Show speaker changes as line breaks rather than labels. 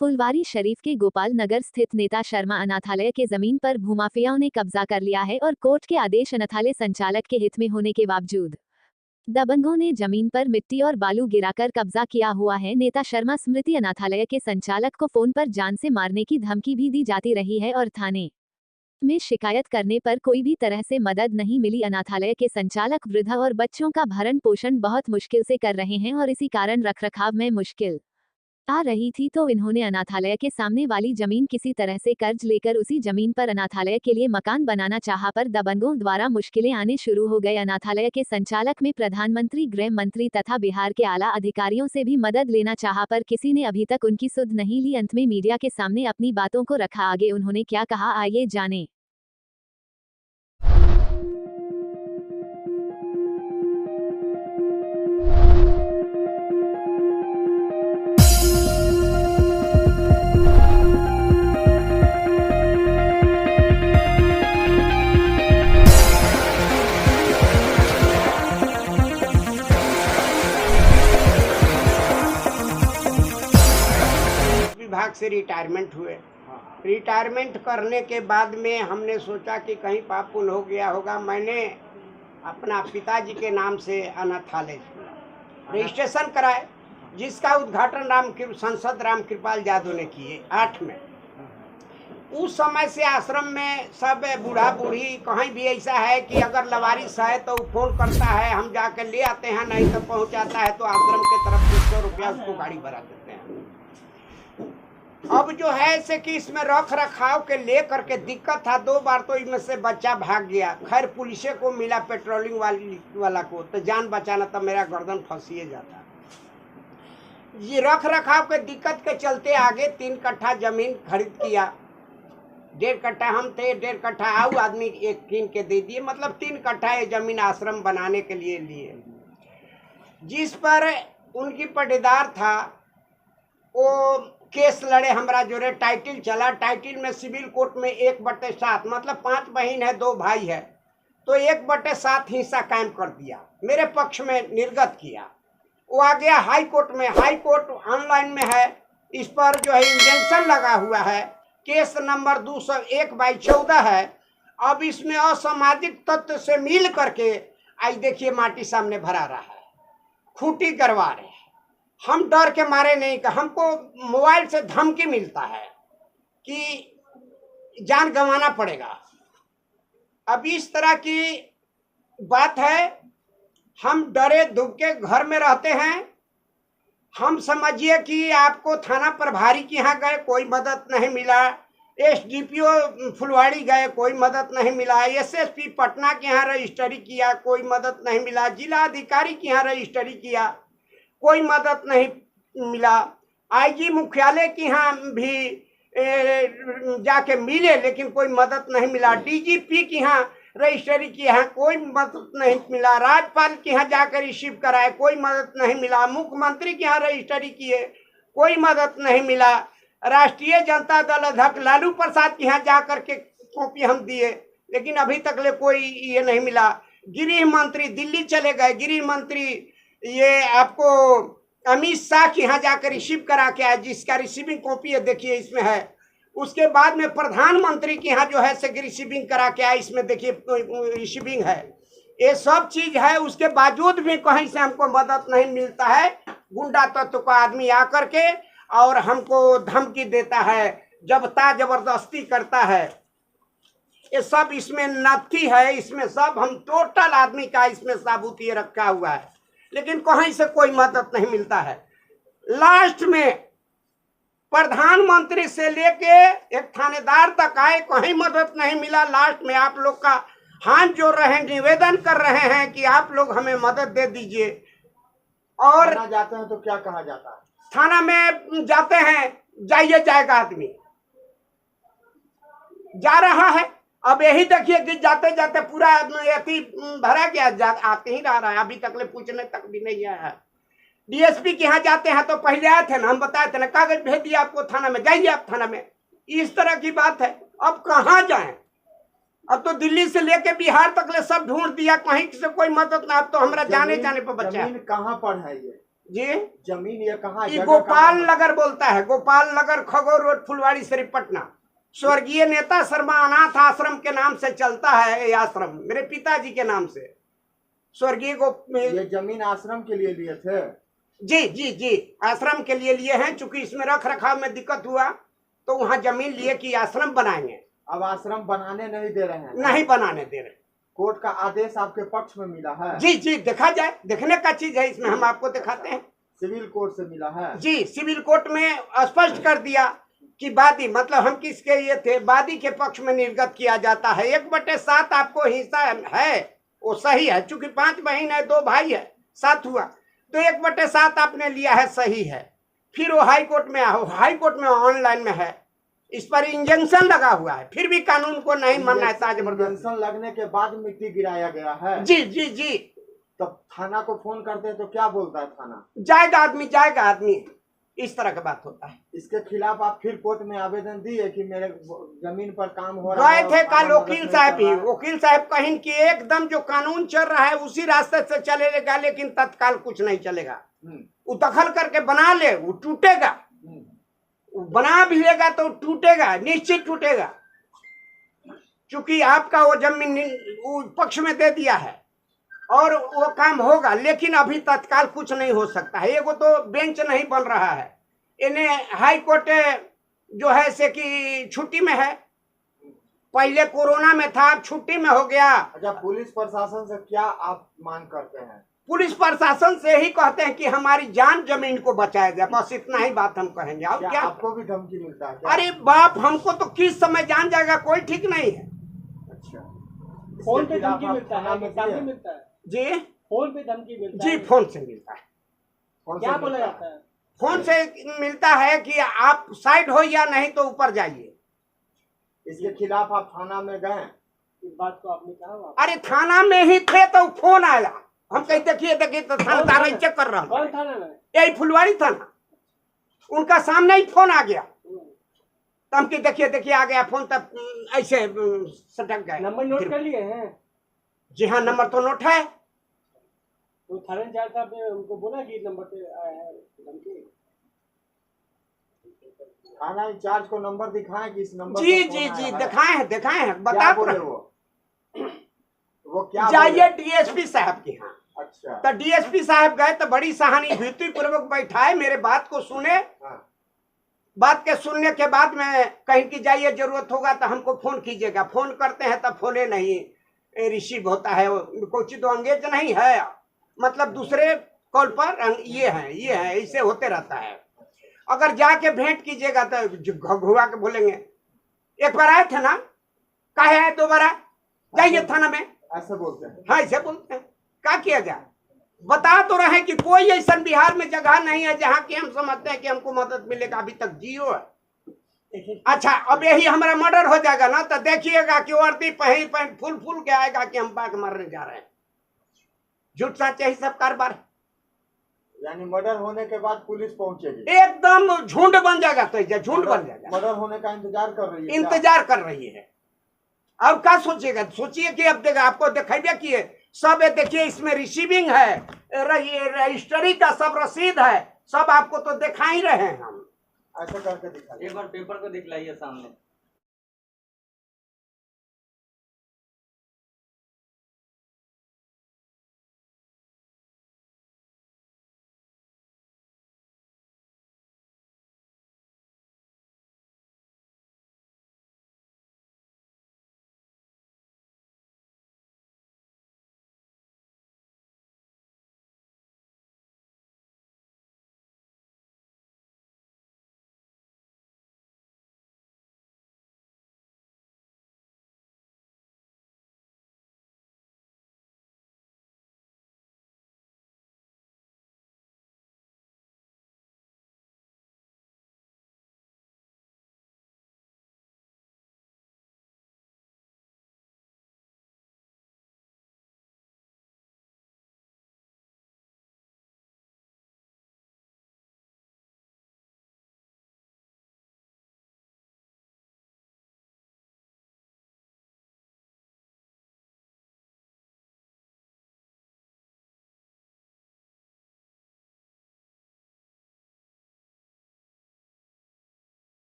फुलवारी शरीफ के गोपाल नगर स्थित नेता शर्मा अनाथालय के जमीन पर भूमाफियाओं ने कब्जा कर लिया है और कोर्ट के आदेश अनाथालय संचालक के हित में होने के बावजूद दबंगों ने जमीन पर मिट्टी और बालू गिराकर कब्जा किया हुआ है। नेता शर्मा स्मृति अनाथालय के संचालक को फोन पर जान से मारने की धमकी भी दी जाती रही है और थाने में शिकायत करने पर कोई भी तरह से मदद नहीं मिली। अनाथालय के संचालक वृद्धा और बच्चों का भरण पोषण बहुत मुश्किल से कर रहे हैं और इसी कारण रखरखाव में मुश्किल आ रही थी, तो इन्होंने अनाथालय के सामने वाली जमीन किसी तरह से कर्ज लेकर उसी जमीन पर अनाथालय के लिए मकान बनाना चाहा, पर दबंगों द्वारा मुश्किलें आने शुरू हो गए। अनाथालय के संचालक में प्रधानमंत्री, गृह मंत्री तथा बिहार के आला अधिकारियों से भी मदद लेना चाहा, पर किसी ने अभी तक उनकी सुध नहीं ली। अंत में मीडिया के सामने अपनी बातों को रखा। आगे उन्होंने क्या कहा, आइए जाने।
विभाग से रिटायरमेंट हुए। रिटायरमेंट करने के बाद में हमने सोचा कि कहीं पाप पुण्य हो गया होगा। मैंने अपना पिताजी के नाम से अनाथालय रजिस्ट्रेशन कराए, जिसका उद्घाटन सांसद राम कृपाल यादव ने किए 8 में। उस समय से आश्रम में सब बूढ़ा बूढ़ी, कहीं भी ऐसा है कि अगर लवारिस है तो फोन करता है, हम जाकर ले आते हैं, नहीं तो पहुंचाता है तो आश्रम के तरफ से 100 रुपया उसको गाड़ी भरा देते हैं। अब जो है से कि इसमें रख रखाव के ले करके दिक्कत था। 2 बार तो इनमें से बच्चा भाग गया। खैर पुलिस को मिला, पेट्रोलिंग वाला को, तो जान बचाना तो मेरा गर्दन फंसिए जाता। ये रख रखाव के दिक्कत के चलते आगे 3 कट्ठा जमीन खरीद किया। 1.5 कट्ठा हम थे, 1.5 कट्ठा आऊ आदमी एक कीन के दे दिए, मतलब 3 कट्ठा ये जमीन आश्रम बनाने के लिए लिए। जिस पर उनकी पटेदार था वो केस लड़े हमरा जोरे, टाइटिल चला। टाइटिल में सिविल कोर्ट में 1/7, मतलब 5 बहन है 2 भाई है, तो 1/7 हिस्सा कायम कर दिया, मेरे पक्ष में निर्गत किया। वो आ गया हाई कोर्ट में। हाई कोर्ट ऑनलाइन में है, इस पर जो है इंजंक्शन लगा हुआ है। केस नंबर 201/14 है। अब इसमें असामाजिक तत्व से मिल करके आज देखिए माटी सामने भरा रहा है, खूंटी करवा रहे हैं। हम डर के मारे नहीं, कि हमको मोबाइल से धमकी मिलता है कि जान गंवाना पड़ेगा। अब इस तरह की बात है। हम डरे दुबके घर में रहते हैं। हम समझिए कि आपको थाना प्रभारी के यहाँ गए, कोई मदद नहीं मिला। SDPO फुलवाड़ी गए, कोई मदद नहीं मिला। SSP पटना के यहाँ रजिस्ट्री किया, कोई मदद नहीं मिला। जिला अधिकारी के यहाँ रजिस्ट्री किया, कोई मदद नहीं मिला। IG मुख्यालय के यहाँ भी जाके मिले, लेकिन कोई मदद नहीं मिला। DGP के यहाँ रजिस्ट्री किए हैं, कोई मदद नहीं मिला। राज्यपाल के यहाँ जाकर रिसीव कराए, कोई मदद नहीं मिला। मुख्यमंत्री के यहाँ रजिस्ट्री किए, कोई मदद नहीं मिला। राष्ट्रीय जनता दल अध्यक्ष लालू प्रसाद के यहाँ जाकर के कॉपी हम दिए, लेकिन अभी तक ले कोई ये नहीं मिला। गृह मंत्री दिल्ली चले गए, गृह मंत्री ये आपको अमित शाह के यहाँ जाकर रिसीव करा के आए, जिसका रिसीविंग कॉपी है, देखिए इसमें है। उसके बाद में प्रधानमंत्री के यहाँ जो है से रिसीविंग करा के आए, इसमें देखिए रिसीविंग है। ये सब चीज है। उसके बावजूद भी कहीं से हमको मदद नहीं मिलता है। गुंडा तत्व का आदमी आकर के और हमको धमकी देता है, जबता जबरदस्ती करता है। ये सब इसमें नथी है, इसमें सब हम टोटल आदमी का इसमें साबूत ये रखा हुआ है, लेकिन कहीं से कोई मदद नहीं मिलता है। लास्ट में प्रधानमंत्री से लेके एक थानेदार तक आए, कहीं मदद नहीं मिला। लास्ट में आप लोग का हाथ जोड़ रहे हैं, निवेदन कर रहे हैं कि आप लोग हमें मदद दे दीजिए। और
जाते हैं तो क्या कहा जाता है?
थाना में जाते हैं, जाइए जाएगा आदमी, जा रहा है। अब यही देखिए कि जाते जाते पूरा अति भरा गया, आते ही रहा है, अभी तक ले पूछने तक भी नहीं आया है। DSP के यहाँ जाते हैं तो पहले आए थे ना, हम बताए थे ना, कागज भेज दिया आपको थाना में, जाइए आप थाना में। इस तरह की बात है। अब कहाँ जाएं? अब तो दिल्ली से लेके बिहार तक ले सब ढूंढ दिया, कहीं से कोई मदद ना। अब तो हमारा जाने पर बचा है।
कहाँ पर है ये?
जी
जमीन ये कहाँ
ये
जगह
गोपाल
कहाँ?
नगर बोलता है, गोपाल नगर, खगौर रोड, फुलवाड़ी शरीफ, पटना। स्वर्गीय नेता शर्मा अनाथ आश्रम के नाम से चलता है ये आश्रम, मेरे पिताजी के नाम से। स्वर्गीय
ये जमीन आश्रम के लिए लिए थे?
जी जी जी, आश्रम के लिए हैं। चूंकि इसमें रख रखाव में दिक्कत हुआ तो वहाँ जमीन लिए कि आश्रम बनाएंगे।
अब आश्रम बनाने नहीं दे रहे हैं?
नहीं बनाने दे रहे।
कोर्ट का आदेश आपके पक्ष में मिला है?
जी जी, देखा जाए, देखने का चीज है इसमें, हम आपको दिखाते हैं।
सिविल कोर्ट से मिला है?
जी, सिविल कोर्ट में स्पष्ट कर दिया कि वादी, मतलब हम किसके ये थे, वादी के पक्ष में निर्गत किया जाता है। 1/7 आपको हिस्सा है, वो सही है। चूंकि 5 बहन है, 2 भाई है, 7 हुआ, तो 1/7 आपने लिया है, सही है। फिर वो हाई कोर्ट में आओ, हाई कोर्ट में ऑनलाइन में है, इस पर इंजंक्शन लगा हुआ है, फिर भी कानून को नहीं मानना है।
इंजंक्शन लगने के बाद मिट्टी गिराया गया है?
जी जी जी।
तब थाना को फोन करते हैं तो क्या बोलता है थाना?
जाएगा आदमी, जाएगा आदमी, इस तरह का बात होता है।
इसके खिलाफ आप फिर कोर्ट में आवेदन दिए कि मेरे जमीन पर काम हो रहा
गए
है?
थे कल वकील साहब ही, वकील साहब कहें कि एकदम जो कानून चल रहा है उसी रास्ते से चलेगा, लेकिन तत्काल कुछ नहीं चलेगा। वो दखल करके बना ले, वो टूटेगा, बना भी लेगा तो टूटेगा, निश्चित टूटेगा। क्योंकि आपका वो जमीन वो पक्ष में दे दिया है और वो काम होगा, लेकिन अभी तत्काल कुछ नहीं हो सकता है। एगो तो बेंच नहीं बन रहा है, इन्हें हाई कोर्ट जो है से कि छुट्टी में है, पहले कोरोना में था, अब छुट्टी में हो गया।
अच्छा, पुलिस प्रशासन से क्या आप मांग करते हैं?
पुलिस प्रशासन से ही कहते हैं कि हमारी जान जमीन को बचाया जाए, बस इतना ही बात हम कहेंगे। और क्या
आपको भी धमकी मिलता है क्या?
अरे बाप, हमको तो किस समय जान जाएगा कोई ठीक नहीं है।
अच्छा,
फोन पे धमकी मिलता है? धमकी मिलता है
जी,
फोन पे धमकी मिलता है?
जी फोन से मिलता है।
क्या बोला जाता है?
फोन से मिलता है कि आप साइड हो या नहीं तो ऊपर जाइए।
इसके खिलाफ आप थाना में गए?
इस बात को आपने कहा?
अरे थाना में ही थे तो फोन आया, हम कहीं देखिए तो थाना चेक कर रहा हूँ।
कौन थाना में?
यही फुलवाड़ी थाना, उनका सामने ही फोन आ गया, तो हम देखिए आ गया फोन, तब ऐसे सटक गए।
नंबर नोट कर लिए हैं?
जी हाँ, नंबर तो नोट है।
तो थाना इंचार्ज साहब ने उनको बोला कि नंबर पे आया है धमकी?
थाना इंचार्ज को नंबर दिखाएं कि इस नंबर
जी
पर फोन
जी
आया
जी,
है?
दिखाए हैं,
क्या
बता
बोले वो क्या
जाइए डीएसपी साहब के यहाँ।
अच्छा,
तो डीएसपी साहब गए तो बड़ी सहानुभूति पूर्वक बैठाए, मेरे बात को सुने।
हाँ।
बात के सुनने के बाद में कहीं की जाइए, जरूरत होगा तो हमको फोन कीजिएगा। फोन करते हैं तब फोने नहीं रिसीव होता है, कोई तो अंगेज नहीं है, मतलब दूसरे कॉल पर ये है, ऐसे होते रहता है। अगर जाके भेंट कीजिएगा तो घुआ के बोलेंगे, एक बार आए थे ना, काहे आए 2 बार आए, जाइए थाना में,
ऐसे बोलते हैं?
हाँ ऐसे बोलते हैं। क्या किया जाए, बता तो रहे कि कोई ऐसा बिहार में जगह नहीं है जहाँ की हम समझते हैं कि हमको मदद मिलेगा, अभी तक 0 है। अच्छा, अब यही हमारा मर्डर हो जाएगा ना, तो देखिएगा कि वर्दी पहन फूल के आएगा कि हम बाघ मारने जा रहे हैं। झूठ सच यही सब कारोबार है।
यानी मर्डर होने के बाद पुलिस पहुंचेगी?
एकदम झुंड बन जाएगा, तो झुंड बन जाएगा।
मर्डर होने का इंतजार कर रही है?
इंतजार कर रही है। अब क्या सोचिएगा, सोचिए कि अब देखा आपको दिखाई किए सब, देखिए इसमें रिसीविंग है, रजिस्ट्री का सब रसीद है, सब आपको तो दिखा ही रहे हैं हम।
ऐसा करके दिखा,
एक बार पेपर को दिखलाइए सामने।